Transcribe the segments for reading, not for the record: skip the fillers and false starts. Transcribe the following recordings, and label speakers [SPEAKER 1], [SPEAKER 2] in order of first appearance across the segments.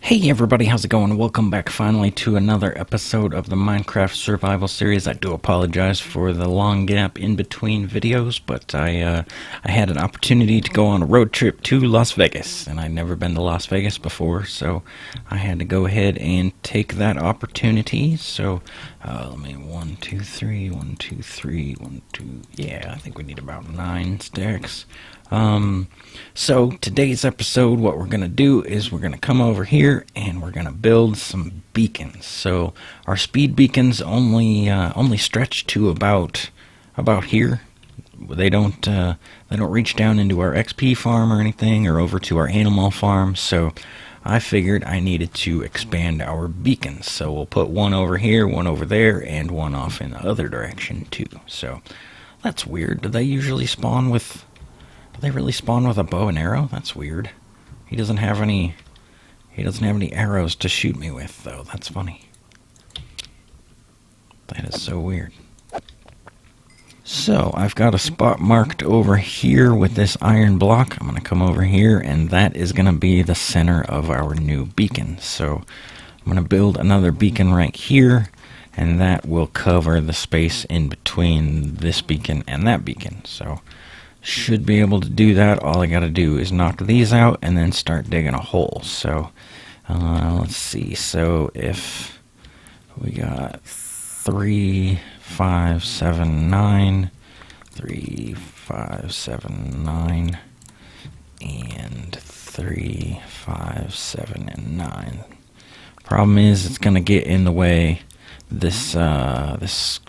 [SPEAKER 1] Hey everybody, how's it going? Welcome back finally to another episode of the Minecraft Survival Series. I do apologize for the long gap in between videos, but I had an opportunity to go on a road trip to Las Vegas, and I'd never been to Las Vegas before, so I had to go ahead and take that opportunity. So, let me, 1, 2, 3, 1, 2, 3, 1, 2, yeah, I think we need about 9 stacks. So today's episode, what we're going to do is we're going to come over here and we're going to build some beacons. So our speed beacons only stretch to about here. They don't reach down into our XP farm or anything, or over to our animal farm. So I figured I needed to expand our beacons. So we'll put one over here, one over there, and one off in the other direction too. So that's weird. Do they usually spawn with... Do they really spawn with a bow and arrow? That's weird. He doesn't have any arrows to shoot me with, though. That's funny. That is so weird. So, I've got a spot marked over here with this iron block. I'm going to come over here, and that is going to be the center of our new beacon. So, I'm going to build another beacon right here, and that will cover the space in between this beacon and that beacon. So, should be able to do that. All I gotta do is knock these out and then start digging a hole. So let's see. So if we got 3, 5, 7, 9, 3, 5, 7, 9, and 3, 5, 7, and 9. Problem is, it's gonna get in the way. This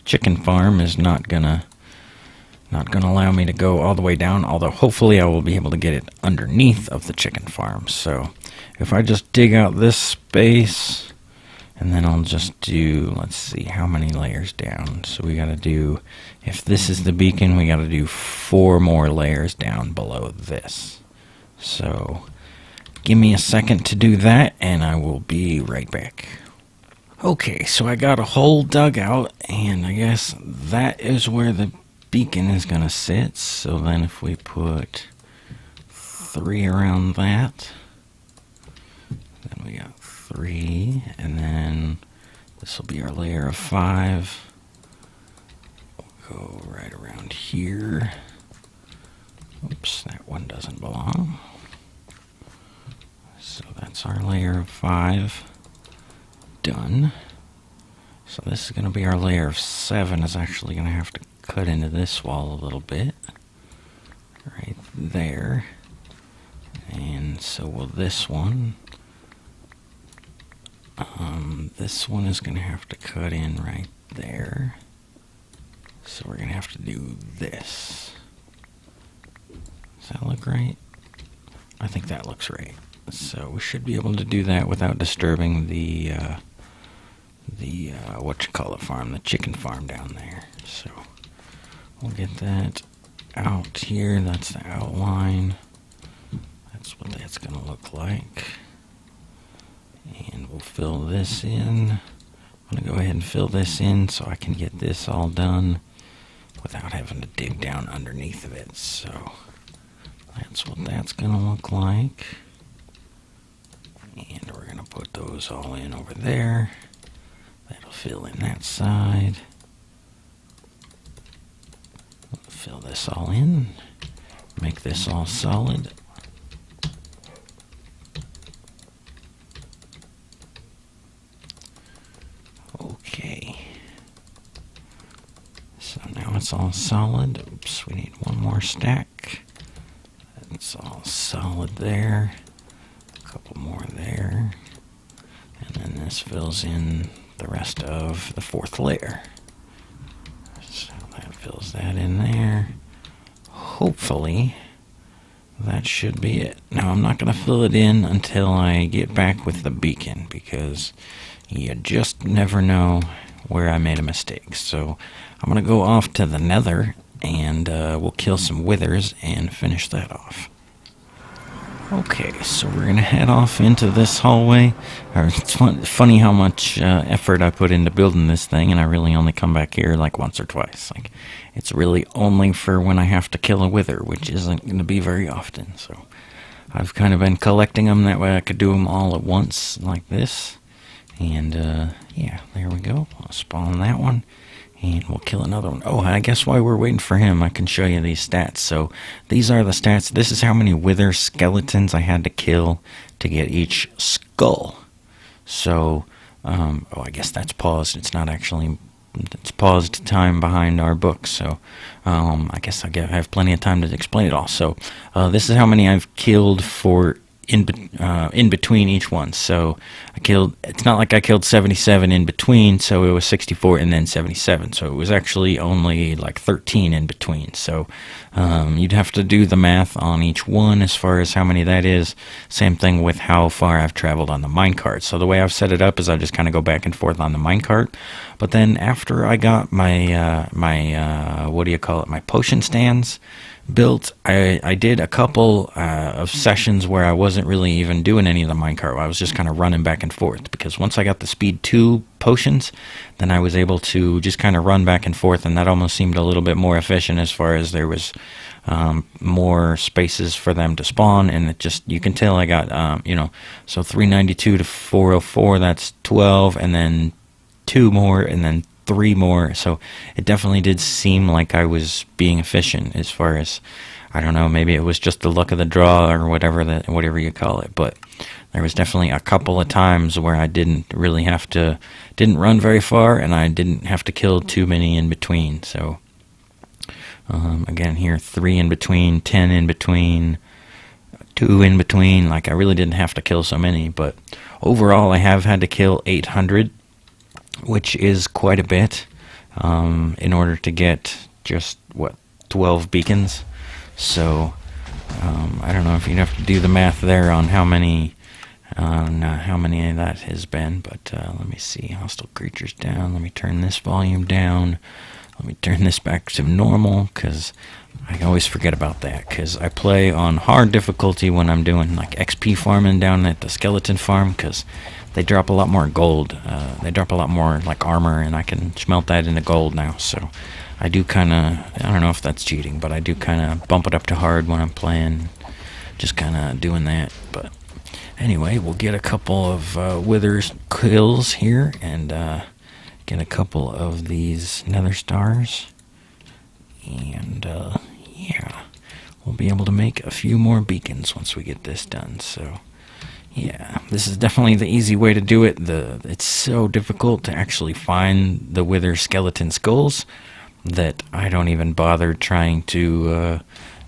[SPEAKER 1] chicken farm is not gonna allow me to go all the way down, although hopefully I will be able to get it underneath of the chicken farm. So if I just dig out this space, and then I'll just do, let's see, how many layers down. So we gotta do, if this is the beacon, we gotta do 4 more layers down below this. So give me a second to do that, and I will be right back. Okay, so I got a hole dug out, and I guess that is where the beacon is going to sit. So then if we put 3 around that, then we got 3, and then this will be our layer of 5. We'll go right around here. Oops, that one doesn't belong. So that's our layer of 5 done. So this is going to be our layer of 7. Is actually going to have to cut into this wall a little bit right there, and so will this one. This one is going to have to cut in right there, so we're going to have to do this. Does that look right? I think that looks right. So we should be able to do that without disturbing the farm, the chicken farm down there. So we'll get that out here. That's the outline. That's what that's going to look like. And we'll fill this in. I'm going to go ahead and fill this in so I can get this all done without having to dig down underneath of it. So that's what that's going to look like. And we're going to put those all in over there. That'll fill in that side. Fill this all in, make this all solid. Okay. So now it's all solid. Oops, we need one more stack. It's all solid there. A couple more there. And then this fills in the rest of the 4th layer. So that fills that in there. Hopefully, that should be it. Now, I'm not going to fill it in until I get back with the beacon, because you just never know where I made a mistake. So, I'm going to go off to the nether, and we'll kill some withers and finish that off. Okay, so we're going to head off into this hallway. It's funny how much effort I put into building this thing, and I really only come back here like once or twice. Like, it's really only for when I have to kill a wither, which isn't going to be very often. So I've kind of been collecting them. That way I could do them all at once like this. And yeah, there we go. I'll spawn that one. And we'll kill another one. Oh, I guess while we're waiting for him, I can show you these stats. So these are the stats. This is how many wither skeletons I had to kill to get each skull. So, oh, I guess that's paused. It's not actually, it's paused time behind our book. So I guess I have plenty of time to explain it all. So this is how many I've killed for in between each one. So I killed, it's not like I killed 77 in between, so it was 64 and then 77, so it was actually only like 13 in between. So you'd have to do the math on each one as far as how many that is. Same thing with how far I've traveled on the minecart. So the way I've set it up is I just kind of go back and forth on the minecart, but then after I got my what do you call it, my potion stands built, I did a couple of sessions where I wasn't really even doing any of the minecart. I was just kind of running back and forth, because once I got the speed 2 potions, then I was able to just kind of run back and forth, and that almost seemed a little bit more efficient as far as there was more spaces for them to spawn. And it just, you can tell I got you know, so 392 to 404, that's 12, and then 2 more, and then 3 more. So it definitely did seem like I was being efficient as far as, I don't know, maybe it was just the luck of the draw or whatever you call it, but there was definitely a couple of times where I didn't run very far, and I didn't have to kill too many in between. So again here, 3 in between, 10 in between, 2 in between. Like, I really didn't have to kill so many, but overall I have had to kill 800, which is quite a bit, in order to get just, what, 12 beacons. So I don't know if you'd have to do the math there on how many that has been, but let me see. Hostile creatures down. Let me turn this volume down. Let me turn this back to normal, because I always forget about that, because I play on hard difficulty when I'm doing like XP farming down at the skeleton farm, because they drop a lot more gold. They drop a lot more like armor, and I can smelt that into gold now. So I do kind of, I don't know if that's cheating, but I do kind of bump it up to hard when I'm playing, just kind of doing that. But anyway, we'll get a couple of withers kills here, and get a couple of these nether stars, and yeah, we'll be able to make a few more beacons once we get this done. So yeah, this is definitely the easy way to do it. It's so difficult to actually find the wither skeleton skulls that I don't even bother trying to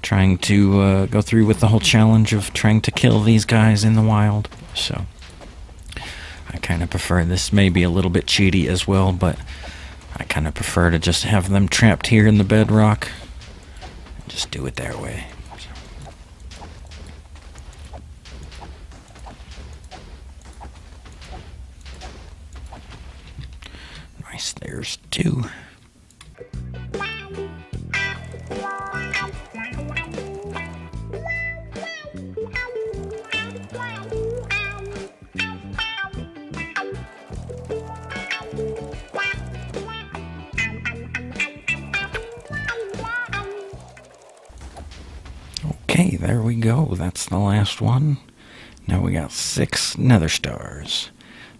[SPEAKER 1] go through with the whole challenge of trying to kill these guys in the wild. So I kind of prefer, this may be a little bit cheaty as well, but I kind of prefer to just have them trapped here in the bedrock and just do it their way. Nice, there's 2. Okay, there we go. That's the last one. Now we got 6 nether stars.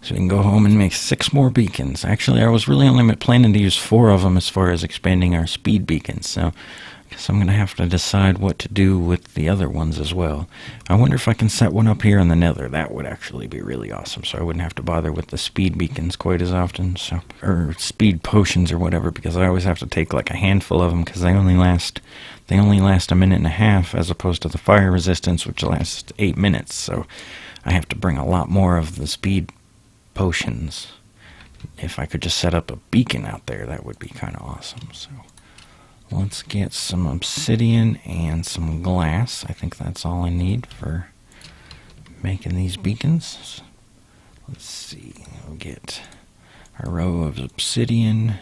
[SPEAKER 1] So we can go home and make 6 more beacons. Actually, I was really only planning to use 4 of them as far as expanding our speed beacons. So I guess I'm going to have to decide what to do with the other ones as well. I wonder if I can set one up here in the nether. That would actually be really awesome. So I wouldn't have to bother with the speed beacons quite as often. So, or speed potions or whatever, because I always have to take like a handful of them, because they only last a minute and a half, as opposed to the fire resistance, which lasts 8 minutes. So I have to bring a lot more of the speed potions. If I could just set up a beacon out there, that would be kind of awesome. So let's get some obsidian and some glass. I think that's all I need for making these beacons. Let's see, we'll get a row of obsidian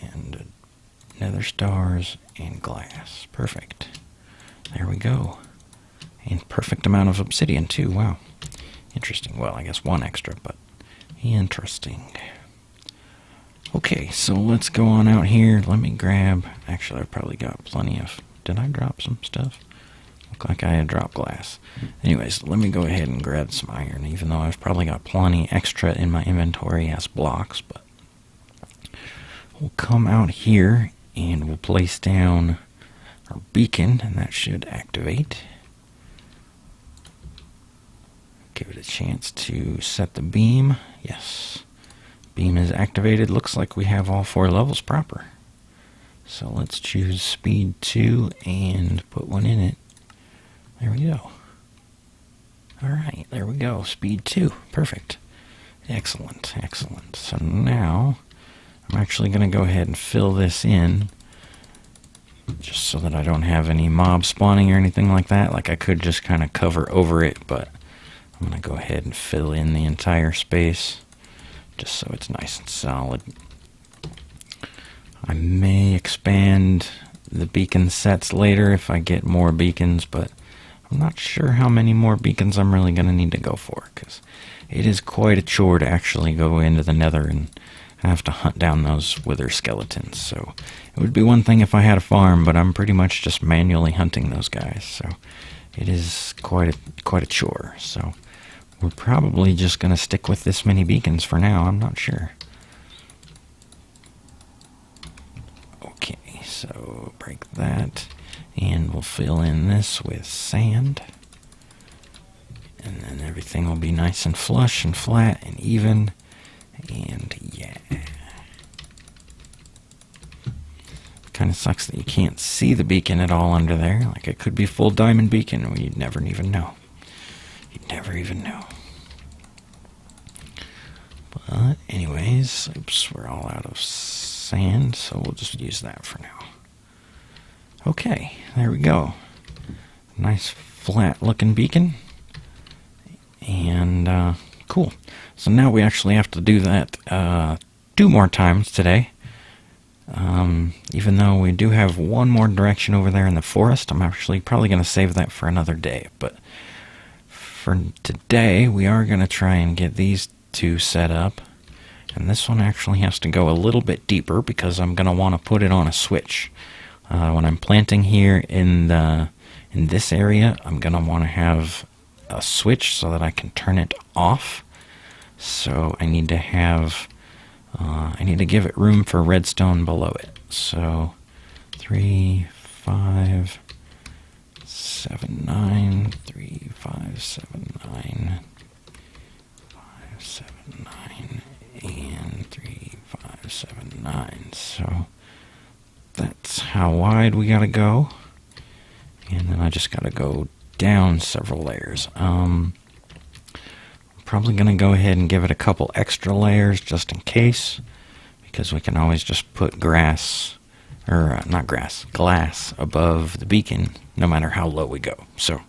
[SPEAKER 1] and nether stars and glass. Perfect. There we go. And perfect amount of obsidian too. Wow. Interesting. Well, I guess 1 extra, but interesting. Okay, so let's go on out here. Let me grab... Actually, I've probably got plenty of... Did I drop some stuff? Looked like I had dropped glass. Anyways, let me go ahead and grab some iron, even though I've probably got plenty extra in my inventory as blocks. But we'll come out here and we'll place down our beacon, and that should activate. Give it a chance to set the beam. Yes. Beam is activated. Looks like we have all 4 levels proper. So let's choose speed 2 and put one in it. There we go. Alright, there we go. Speed 2. Perfect. Excellent, excellent. So now I'm actually going to go ahead and fill this in, just so that I don't have any mob spawning or anything like that. Like, I could just kind of cover over it, but I'm going to go ahead and fill in the entire space, just so it's nice and solid. I may expand the beacon sets later if I get more beacons, but I'm not sure how many more beacons I'm really going to need to go for, because it is quite a chore to actually go into the nether and have to hunt down those wither skeletons. So it would be one thing if I had a farm, but I'm pretty much just manually hunting those guys, so it is quite a chore. So we're probably just going to stick with this many beacons for now. I'm not sure. Okay, so break that, and we'll fill in this with sand. And then everything will be nice and flush and flat and even. And yeah. Kind of sucks that you can't see the beacon at all under there. Like, it could be full diamond beacon and you'd never even know. You'd never even know. But anyways, oops, we're all out of sand, so we'll just use that for now. Okay, there we go. Nice flat looking beacon. And cool. So now we actually have to do that 2 more times today. Even though we do have one more direction over there in the forest, I'm actually probably going to save that for another day. But for today, we are going to try and get these 2 set up. And this one actually has to go a little bit deeper because I'm going to want to put it on a switch. When I'm planting here in this area, I'm going to want to have a switch so that I can turn it off. So I need to have, I need to give it room for redstone below it. So 3, 5, 7, 9, 3, 5, 7, 9, 5, 7, 9, and 3, 5, 7, 9. So that's how wide we gotta go. And then I just gotta go down several layers. Probably going to go ahead and give it a couple extra layers just in case, because we can always just put glass above the beacon no matter how low we go. So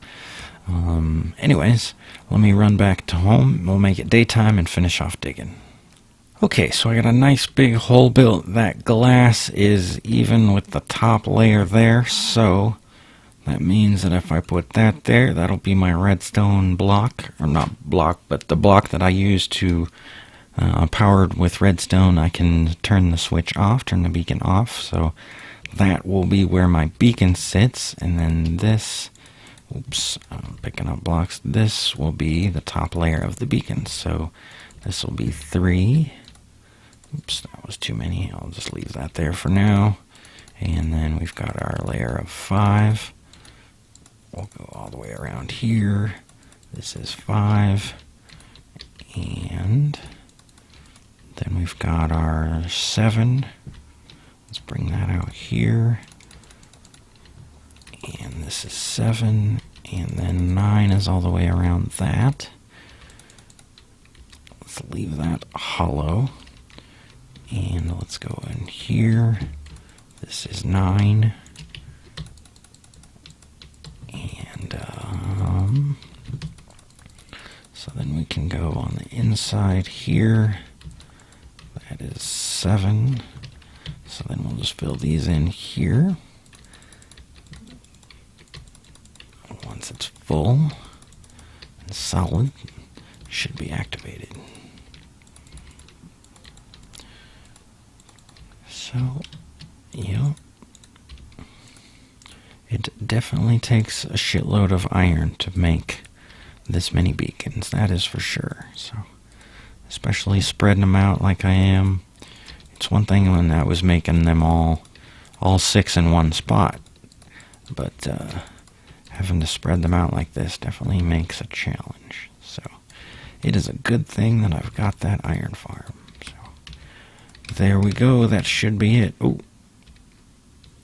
[SPEAKER 1] anyways, let me run back to home. We'll make it daytime and finish off digging. Okay, so I got a nice big hole built. That glass is even with the top layer there, so that means that if I put that there, that'll be my redstone block, or not block, but the block that I use to powered with redstone. I can turn the switch off, turn the beacon off, so that will be where my beacon sits. And then this, oops, I'm picking up blocks, this will be the top layer of the beacon. So this will be 3, oops, that was too many, I'll just leave that there for now. And then we've got our layer of 5. We'll go all the way around here. This is 5. And then we've got our 7. Let's bring that out here. And this is 7. And then 9 is all the way around that. Let's leave that hollow. And let's go in here. This is 9. And so then we can go on the inside here. That is 7. So then we'll just fill these in here. Once it's full and solid, it should be activated. So, yeah. It definitely takes a shitload of iron to make this many beacons, that is for sure. So, especially spreading them out like I am. It's one thing when I was making them all 6 in one spot, but having to spread them out like this definitely makes a challenge. So, it is a good thing that I've got that iron farm. So, there we go. That should be it. Oh,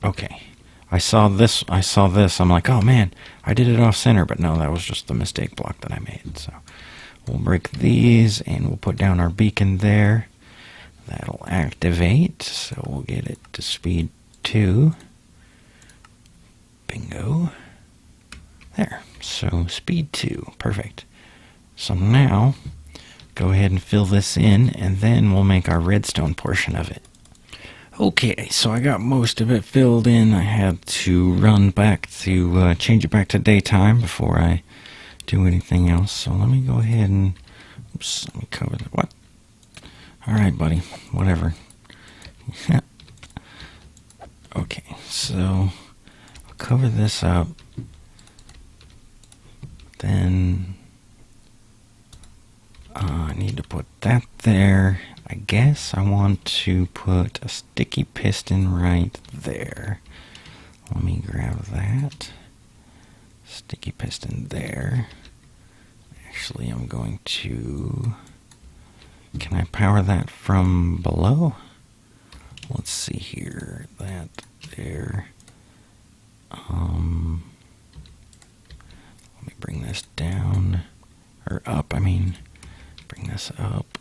[SPEAKER 1] okay. I saw this. I'm like, oh man, I did it off center, but no, that was just the mistake block that I made. So we'll break these and we'll put down our beacon there. That'll activate, so we'll get it to speed 2. Bingo. There. So speed 2. Perfect. So now, go ahead and fill this in, and then we'll make our redstone portion of it. Okay, so I got most of it filled in. I had to run back to change it back to daytime before I do anything else. So let me go ahead and, oops, let me cover that. What? Alright, buddy, whatever. Okay, so I'll cover this up. Then I need to put that there. I guess I want to put a sticky piston right there. Let me grab that. Sticky piston there. Actually, I'm going to... Can I power that from below? Let's see here. That there. Let me bring this down. Or up, I mean. Bring this up.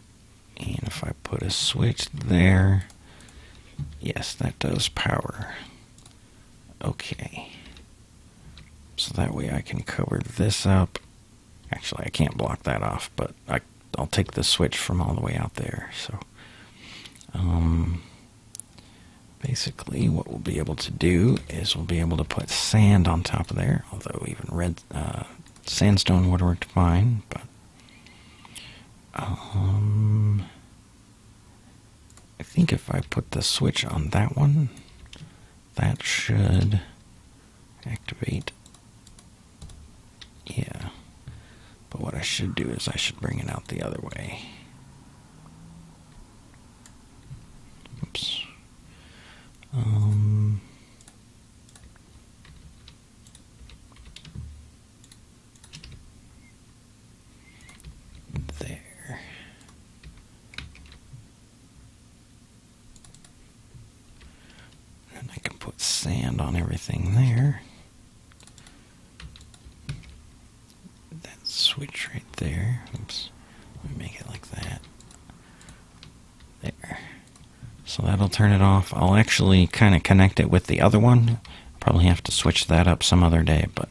[SPEAKER 1] And if I put a switch there, yes, that does power. Okay. So that way I can cover this up. Actually, I can't block that off, but I'll take the switch from all the way out there. So, basically what we'll be able to do is we'll be able to put sand on top of there, although even red sandstone would work fine, but I think if I put the switch on that one, that should activate. Yeah. But what I should do is I should bring it out the other way. Oops. There. And I can put sand on everything there. That switch right there. Oops. Let me make it like that. There. So that'll turn it off. I'll actually kind of connect it with the other one. Probably have to switch that up some other day, but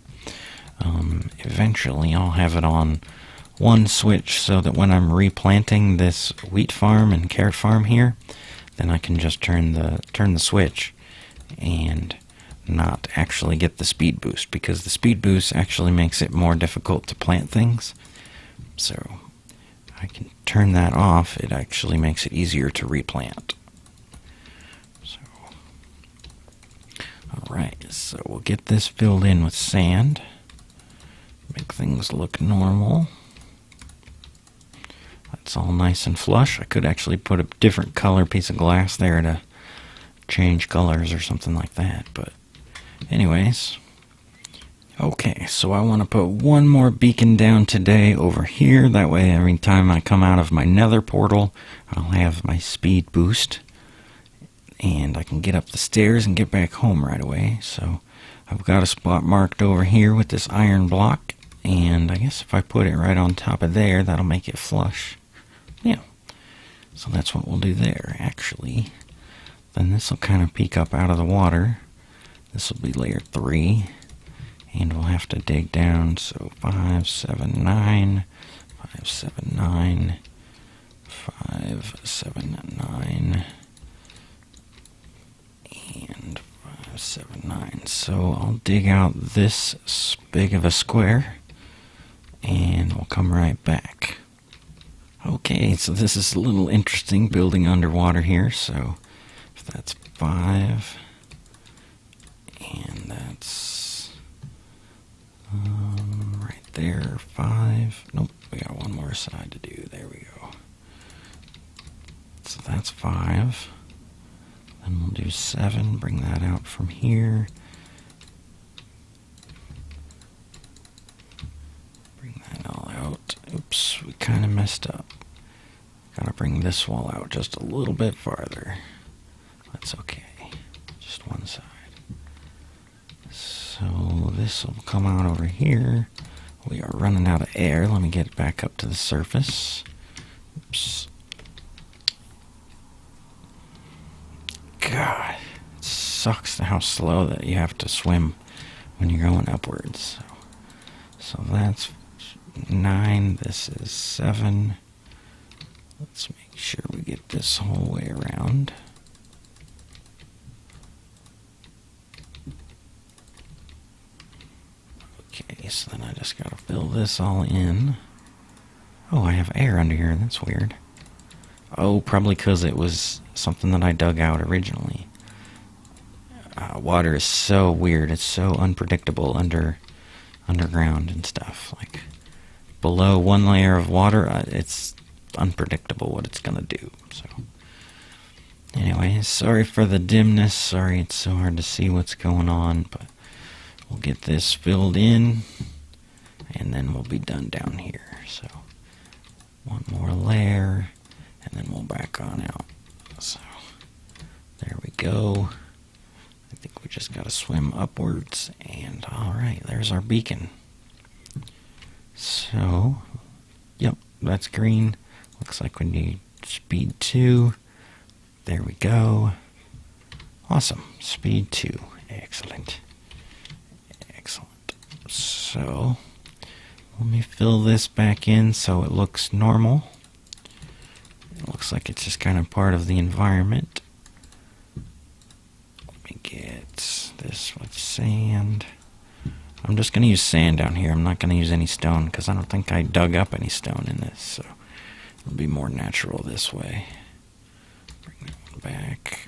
[SPEAKER 1] eventually I'll have it on one switch so that when I'm replanting this wheat farm and carrot farm here, then I can just turn the switch and not actually get the speed boost, because the speed boost actually makes it more difficult to plant things. So I can turn that off. It actually makes it easier to replant. So, alright, so we'll get this filled in with sand. Make things look normal. That's all nice and flush. I could actually put a different color piece of glass there to change colors or something like that, but anyways. Okay, so I want to put one more beacon down today over here. That way every time I come out of my nether portal, I'll have my speed boost. And I can get up the stairs and get back home right away. So I've got a spot marked over here with this iron block. And I guess if I put it right on top of there, that'll make it flush. Yeah. So that's what we'll do there, actually. Then this will kind of peek up out of the water. This will be layer 3. And we'll have to dig down, so 5, 7, 9, 5, 7, 9, 5, 7, 9, and 5, 7, 9. So I'll dig out this big of a square, and we'll come right back. Okay, so this is a little interesting, building underwater here, so if that's 5, and that's there. 5. Nope, we got one more side to do. There we go. So that's 5. Then we'll do 7. Bring that out from here. Bring that all out. Oops, we kind of messed up. Gotta bring this wall out just a little bit farther. That's okay. Just one side. So this will come out over here. We are running out of air. Let me get back up to the surface. Oops. God, it sucks how slow that you have to swim when you're going upwards. So that's 9. This is 7. Let's make sure we get this whole way around. Okay, so then I just gotta fill this all in. Oh, I have air under here. That's weird. Oh, probably because it was something that I dug out originally. Water is so weird. It's so unpredictable underground and stuff. Like, below one layer of water, it's unpredictable what it's gonna do. So anyway, sorry for the dimness. Sorry it's so hard to see what's going on, but we'll get this filled in and then we'll be done down here. So one more layer and then we'll back on out. So there we go. I think we just gotta swim upwards, and alright, there's our beacon. So yep, that's green. Looks like we need speed 2. There we go. Awesome. Speed 2. Excellent. Excellent. So, let me fill this back in so it looks normal. It looks like it's just kind of part of the environment. Let me get this with sand. I'm just going to use sand down here. I'm not going to use any stone because I don't think I dug up any stone in this. So it'll be more natural this way. Bring that one back.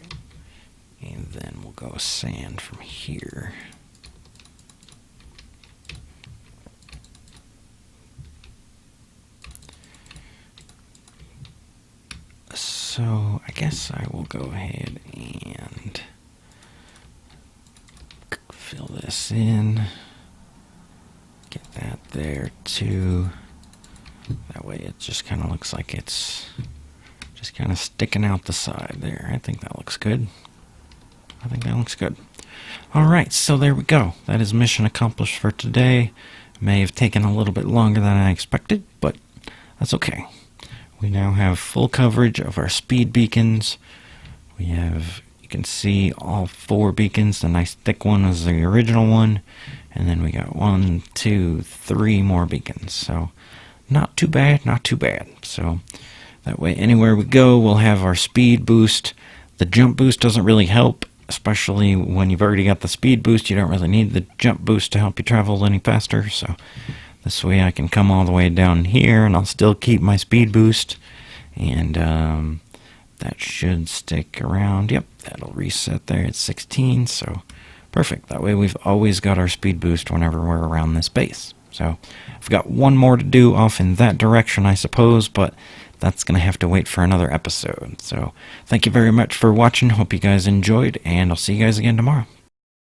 [SPEAKER 1] And then we'll go sand from here. So I guess I will go ahead and fill this in. Get that there too. That way it just kind of looks like it's just kind of sticking out the side there. I think that looks good. I think that looks good. Alright, so there we go. That is mission accomplished for today. May have taken a little bit longer than I expected, but that's okay. We now have full coverage of our speed beacons. We have, you can see all 4 beacons. The nice thick one is the original one. And then we got 1, 2, 3 more beacons. So not too bad, not too bad. So that way anywhere we go, we'll have our speed boost. The jump boost doesn't really help, especially when you've already got the speed boost. You don't really need the jump boost to help you travel any faster. So this way I can come all the way down here and I'll still keep my speed boost. And that should stick around. Yep, that'll reset there at 16. So perfect. That way we've always got our speed boost whenever we're around this base. So I've got one more to do off in that direction, I suppose, but that's going to have to wait for another episode. So thank you very much for watching. Hope you guys enjoyed, and I'll see you guys again tomorrow.